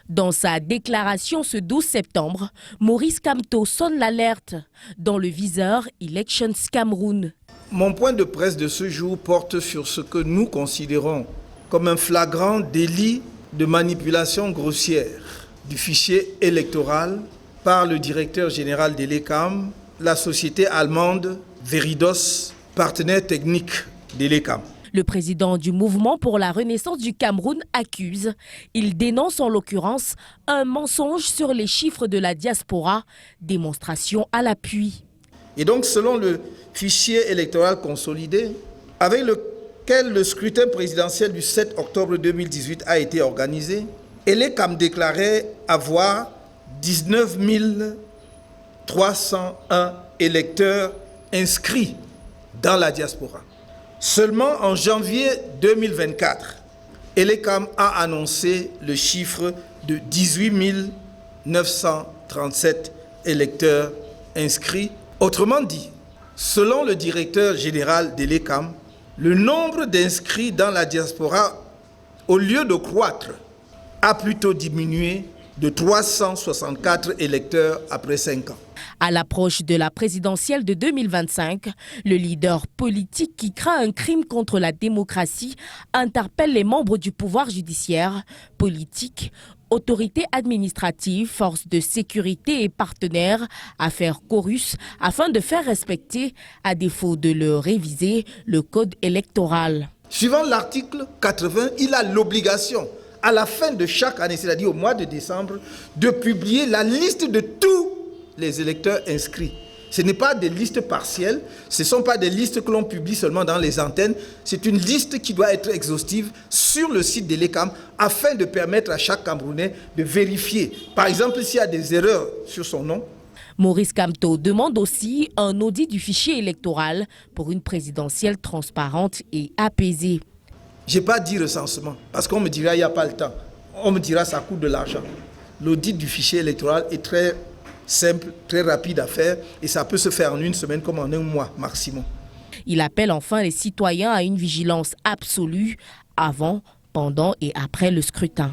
Dans sa déclaration ce 12 septembre, Maurice Kamto sonne l'alerte dans le viseur Elections Cameroun. Mon point de presse de ce jour porte sur ce que nous considérons comme un flagrant délit de manipulation grossière du fichier électoral par le directeur général de l'ECAM, la société allemande Veridos, partenaire technique de l'ECAM. Le président du mouvement pour la renaissance du Cameroun accuse. Il dénonce en l'occurrence un mensonge sur les chiffres de la diaspora, démonstration à l'appui. Et donc selon le fichier électoral consolidé, avec lequel le scrutin présidentiel du 7 octobre 2018 a été organisé, l'ECAM déclarait avoir 19 301 électeurs inscrits dans la diaspora. Seulement en janvier 2024, l'ECAM a annoncé le chiffre de 18 937 électeurs inscrits. Autrement dit, selon le directeur général de l'ECAM, le nombre d'inscrits dans la diaspora, au lieu de croître, a plutôt diminué de 364 électeurs après 5 ans. À l'approche de la présidentielle de 2025, le leader politique qui craint un crime contre la démocratie interpelle les membres du pouvoir judiciaire, politique, autorités administratives, forces de sécurité et partenaires à faire chorus afin de faire respecter, à défaut de le réviser, le code électoral. Suivant l'article 80, il a l'obligation, à la fin de chaque année, c'est-à-dire au mois de décembre, de publier la liste de tous les électeurs inscrits. Ce n'est pas des listes partielles, ce ne sont pas des listes que l'on publie seulement dans les antennes, c'est une liste qui doit être exhaustive sur le site de l'ECAM afin de permettre à chaque Camerounais de vérifier, par exemple, s'il y a des erreurs sur son nom. Maurice Kamto demande aussi un audit du fichier électoral pour une présidentielle transparente et apaisée. Je n'ai pas dit recensement, parce qu'on me dira qu'il n'y a pas le temps. On me dira que ça coûte de l'argent. L'audit du fichier électoral est très simple, très rapide à faire et ça peut se faire en une semaine comme en un mois maximum. Il appelle enfin les citoyens à une vigilance absolue avant, pendant et après le scrutin.